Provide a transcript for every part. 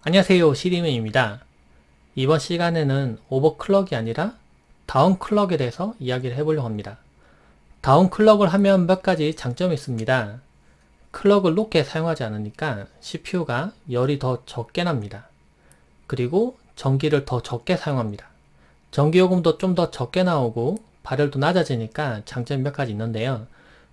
안녕하세요, 시리맨입니다. 이번 시간에는 오버클럭이 아니라 다운클럭에 대해서 이야기를 해보려고 합니다. 다운클럭을 하면 몇 가지 장점이 있습니다. 클럭을 높게 사용하지 않으니까 CPU가 열이 더 적게 납니다. 그리고 전기를 더 적게 사용합니다. 전기요금도 좀 더 적게 나오고 발열도 낮아지니까 장점이 몇 가지 있는데요.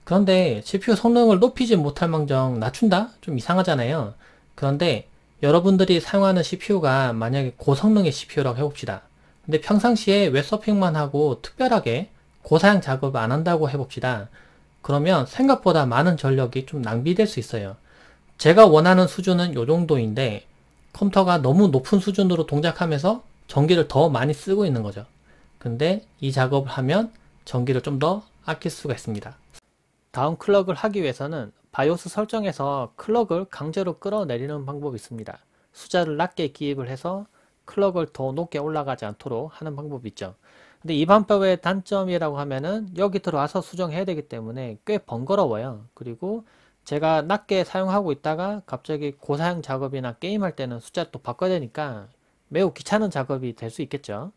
그런데 CPU 성능을 높이지 못할 망정 낮춘다? 좀 이상하잖아요. 그런데 여러분들이 사용하는 CPU가 만약에 고성능의 CPU라고 해봅시다. 근데 평상시에 웹서핑만 하고 특별하게 고사양 작업을 안 한다고 해봅시다. 그러면 생각보다 많은 전력이 좀 낭비될 수 있어요. 제가 원하는 수준은 이 정도인데 컴퓨터가 너무 높은 수준으로 동작하면서 전기를 더 많이 쓰고 있는 거죠. 근데 이 작업을 하면 전기를 좀 더 아낄 수가 있습니다. 다운 클럭을 하기 위해서는 바이오스 설정에서 클럭을 강제로 끌어내리는 방법이 있습니다. 숫자를 낮게 기입을 해서 클럭을 더 높게 올라가지 않도록 하는 방법이 있죠. 근데 이 방법의 단점이라고 하면은 여기 들어와서 수정해야 되기 때문에 꽤 번거로워요. 그리고 제가 낮게 사용하고 있다가 갑자기 고사양 작업이나 게임할 때는 숫자를 또 바꿔야 되니까 매우 귀찮은 작업이 될 수 있겠죠.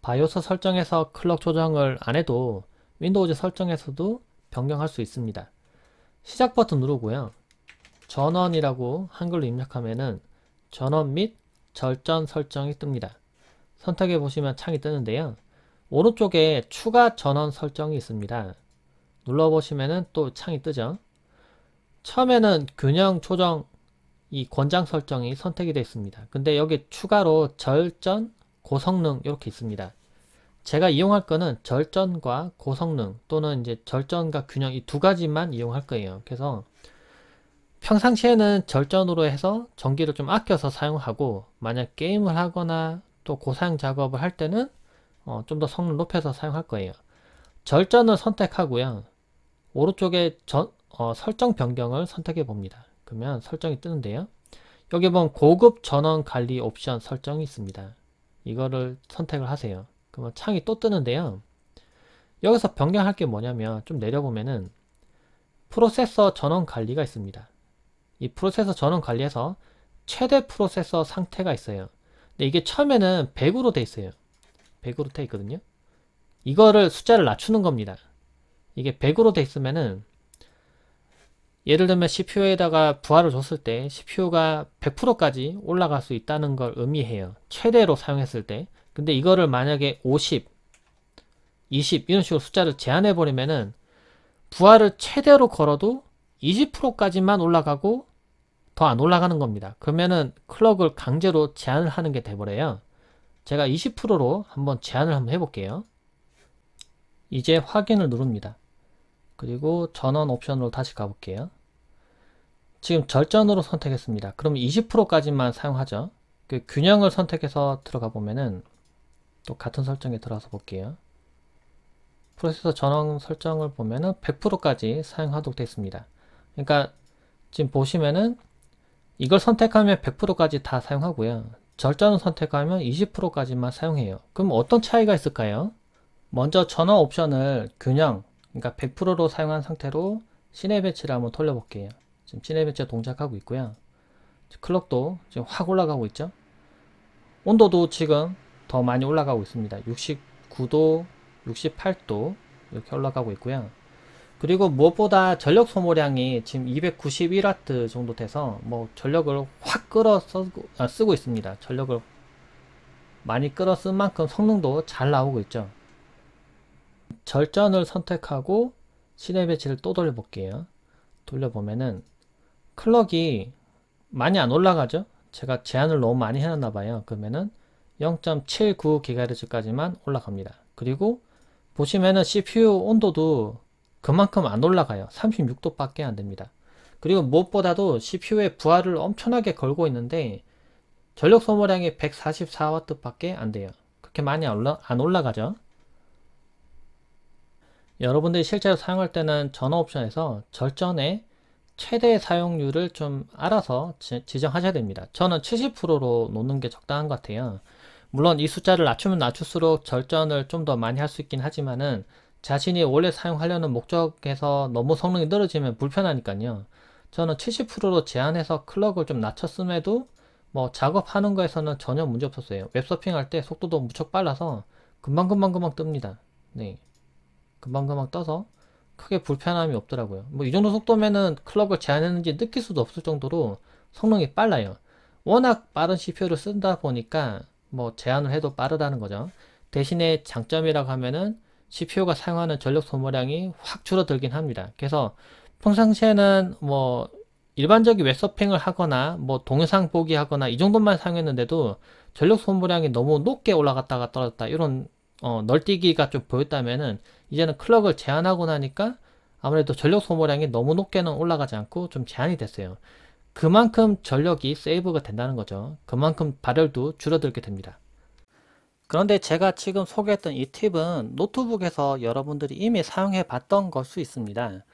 바이오스 설정에서 클럭 조정을 안 해도 윈도우즈 설정에서도 변경할 수 있습니다. 시작 버튼 누르고요. 전원이라고 한글로 입력하면은 전원 및 절전 설정이 뜹니다. 선택해 보시면 창이 뜨는데요. 오른쪽에 추가 전원 설정이 있습니다. 눌러보시면은 또 창이 뜨죠. 처음에는 균형 조정 이 권장 설정이 선택이 되어 있습니다. 근데 여기 추가로 절전, 고성능 이렇게 있습니다. 제가 이용할 거는 절전과 고성능 또는 이제 절전과 균형 이 두 가지만 이용할 거예요. 그래서 평상시에는 절전으로 해서 전기를 좀 아껴서 사용하고 만약 게임을 하거나 또 고사양 작업을 할 때는 좀 더 성능 높여서 사용할 거예요. 절전을 선택하고요. 오른쪽에 설정 변경을 선택해 봅니다. 그러면 설정이 뜨는데요. 여기 보면 고급 전원 관리 옵션 설정이 있습니다. 이거를 선택을 하세요. 그러면 창이 또 뜨는데요. 여기서 변경할 게 뭐냐면 좀 내려보면은 프로세서 전원 관리가 있습니다. 이 프로세서 전원 관리에서 최대 프로세서 상태가 있어요. 근데 이게 처음에는 100으로 돼 있어요. 100으로 돼 있거든요. 이거를 숫자를 낮추는 겁니다. 이게 100으로 돼 있으면은 예를 들면 CPU에다가 부하를 줬을 때 CPU가 100%까지 올라갈 수 있다는 걸 의미해요. 최대로 사용했을 때. 근데 이거를 만약에 50, 20 이런 식으로 숫자를 제한해 버리면은 부하를 최대로 걸어도 20%까지만 올라가고 더 안 올라가는 겁니다. 그러면은 클럭을 강제로 제한을 하는 게 돼버려요. 제가 20%로 한번 제한을 한번 해볼게요. 이제 확인을 누릅니다. 그리고 전원 옵션으로 다시 가볼게요. 지금 절전으로 선택했습니다. 그럼 20%까지만 사용하죠. 그 균형을 선택해서 들어가 보면은 또 같은 설정에 들어가서 볼게요. 프로세서 전원 설정을 보면은 100%까지 사용하도록 되어 있습니다. 그러니까 지금 보시면은 이걸 선택하면 100%까지 다 사용하고요. 절전을 선택하면 20%까지만 사용해요. 그럼 어떤 차이가 있을까요? 먼저 전원 옵션을 균형, 그러니까 100%로 사용한 상태로 시내 배치를 한번 돌려볼게요. 지금 시내 배치가 동작하고 있고요. 클럭도 지금 확 올라가고 있죠. 온도도 지금 더 많이 올라가고 있습니다. 69도, 68도 이렇게 올라가고 있고요. 그리고 무엇보다 전력 소모량이 지금 291W 정도 돼서 뭐 전력을 확 쓰고 있습니다. 전력을 많이 끌어 쓴 만큼 성능도 잘 나오고 있죠. 절전을 선택하고 시내 배치를 또 돌려볼게요. 돌려보면은 클럭이 많이 안 올라가죠. 제가 제한을 너무 많이 해놨나봐요. 그러면은 0.79GHz까지만 올라갑니다. 그리고 보시면은 CPU 온도도 그만큼 안 올라가요. 36도 밖에 안 됩니다. 그리고 무엇보다도 CPU에 부하를 엄청나게 걸고 있는데 전력 소모량이 144W 밖에 안 돼요. 그렇게 많이 안 올라가죠. 여러분들이 실제로 사용할 때는 전원 옵션에서 절전의 최대 사용률을 좀 알아서 지정하셔야 됩니다. 저는 70%로 놓는 게 적당한 것 같아요. 물론 이 숫자를 낮추면 낮출수록 절전을 좀 더 많이 할 수 있긴 하지만은 자신이 원래 사용하려는 목적에서 너무 성능이 떨어지면 불편하니까요. 저는 70%로 제한해서 클럭을 좀 낮췄음에도 뭐 작업하는 거에서는 전혀 문제 없었어요. 웹서핑 할 때 속도도 무척 빨라서 금방 뜹니다. 네, 금방 떠서 크게 불편함이 없더라고요. 뭐 이 정도 속도면은 클럭을 제한했는지 느낄 수도 없을 정도로 성능이 빨라요. 워낙 빠른 CPU를 쓴다 보니까 뭐 제한을 해도 빠르다는 거죠. 대신에 장점이라고 하면은 CPU가 사용하는 전력 소모량이 확 줄어들긴 합니다. 그래서 평상시에는 뭐 일반적인 웹서핑을 하거나 뭐 동영상 보기 하거나 이 정도만 사용했는데도 전력 소모량이 너무 높게 올라갔다가 떨어졌다 이런 널뛰기가 좀 보였다면은 이제는 클럭을 제한하고 나니까 아무래도 전력 소모량이 너무 높게는 올라가지 않고 좀 제한이 됐어요. 그만큼 전력이 세이브가 된다는 거죠. 그만큼 발열도 줄어들게 됩니다. 그런데 제가 지금 소개했던 이 팁은 노트북에서 여러분들이 이미 사용해 봤던 걸 수 있습니다.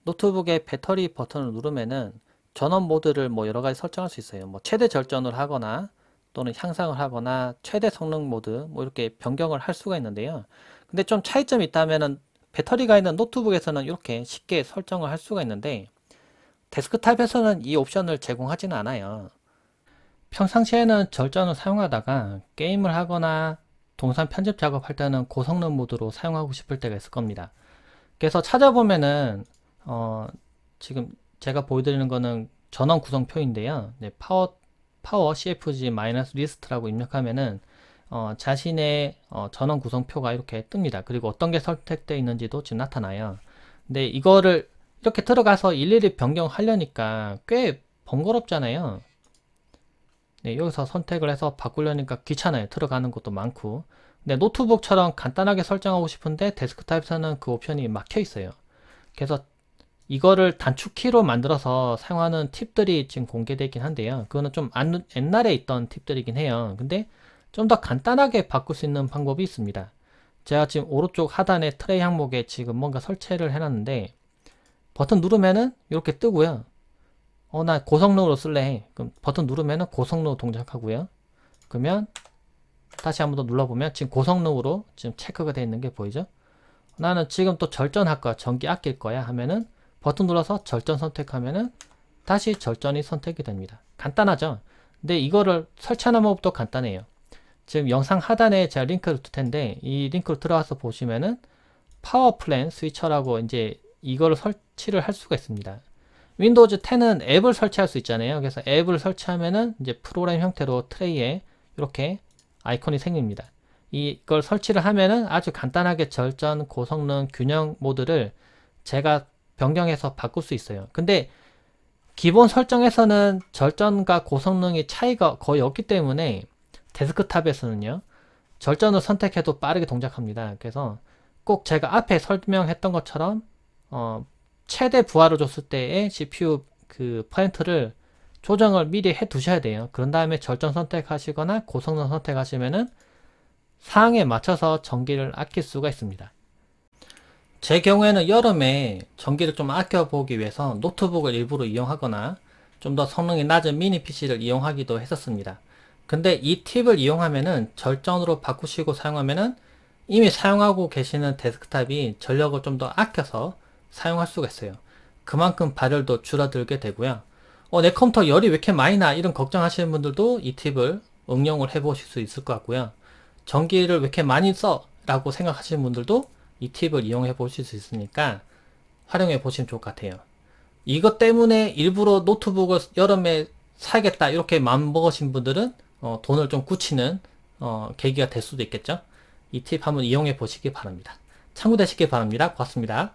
노트북의 배터리 버튼을 누르면은 전원 모드를 뭐 여러 가지 설정할 수 있어요. 뭐 최대 절전을 하거나 또는 향상을 하거나 최대 성능 모드 뭐 이렇게 변경을 할 수가 있는데요. 근데 좀 차이점이 있다면은 배터리가 있는 노트북에서는 이렇게 쉽게 설정을 할 수가 있는데 데스크탑에서는 이 옵션을 제공하지는 않아요. 평상시에는 절전을 사용하다가 게임을 하거나 동산 편집 작업할 때는 고성능 모드로 사용하고 싶을 때가 있을 겁니다. 그래서 찾아보면은 지금 제가 보여드리는 거는 전원 구성표인데요. 네, 파워 CFG-리스트라고 입력하면은 자신의 전원 구성표가 이렇게 뜹니다. 그리고 어떤 게 선택되어 있는지도 지금 나타나요. 근데 이거를 이렇게 들어가서 일일이 변경하려니까 꽤 번거롭잖아요. 네, 여기서 선택을 해서 바꾸려니까 귀찮아요. 들어가는 것도 많고. 근데 노트북처럼 간단하게 설정하고 싶은데 데스크탑에서는 그 옵션이 막혀 있어요. 그래서 이거를 단축키로 만들어서 사용하는 팁들이 지금 공개되긴 한데요. 그거는 좀 옛날에 있던 팁들이긴 해요. 근데 좀 더 간단하게 바꿀 수 있는 방법이 있습니다. 제가 지금 오른쪽 하단에 트레이 항목에 지금 뭔가 설치를 해놨는데 버튼 누르면은 이렇게 뜨고요. 나 고성능으로 쓸래 해. 그럼 버튼 누르면은 고성능으로 동작하고요. 그러면 다시 한번 더 눌러보면 지금 고성능으로 지금 체크가 되어 있는 게 보이죠? 나는 지금 또 절전할 거야. 전기 아낄 거야 하면은 버튼 눌러서 절전 선택하면은 다시 절전이 선택이 됩니다. 간단하죠? 근데 이거를 설치하는 방법도 간단해요. 지금 영상 하단에 제가 링크를 둘 텐데 이 링크로 들어가서 보시면은 파워 플랜 스위처라고 이제 이거를 설치를 할 수가 있습니다. 윈도우즈 10은 앱을 설치할 수 있잖아요. 그래서 앱을 설치하면은 이제 프로그램 형태로 트레이에 이렇게 아이콘이 생깁니다. 이걸 설치를 하면은 아주 간단하게 절전, 고성능, 균형 모드를 제가 변경해서 바꿀 수 있어요. 근데 기본 설정에서는 절전과 고성능의 차이가 거의 없기 때문에 데스크탑에서는요. 절전을 선택해도 빠르게 동작합니다. 그래서 꼭 제가 앞에 설명했던 것처럼 최대 부하를 줬을 때의 CPU 그 퍼센트를 조정을 미리 해 두셔야 돼요. 그런 다음에 절전 선택하시거나 고성능 선택하시면은 상황에 맞춰서 전기를 아낄 수가 있습니다. 제 경우에는 여름에 전기를 좀 아껴보기 위해서 노트북을 일부러 이용하거나 좀 더 성능이 낮은 미니 PC를 이용하기도 했었습니다. 근데 이 팁을 이용하면은 절전으로 바꾸시고 사용하면은 이미 사용하고 계시는 데스크탑이 전력을 좀 더 아껴서 사용할 수가 있어요. 그만큼 발열도 줄어들게 되고요. 내 컴퓨터 열이 왜 이렇게 많이 나? 이런 걱정하시는 분들도 이 팁을 응용을 해 보실 수 있을 것 같고요. 전기를 왜 이렇게 많이 써? 라고 생각하시는 분들도 이 팁을 이용해 보실 수 있으니까 활용해 보시면 좋을 것 같아요. 이것 때문에 일부러 노트북을 여름에 사야겠다 이렇게 마음먹으신 분들은 돈을 좀 굳히는 계기가 될 수도 있겠죠. 이 팁 한번 이용해 보시기 바랍니다. 참고되시기 바랍니다. 고맙습니다.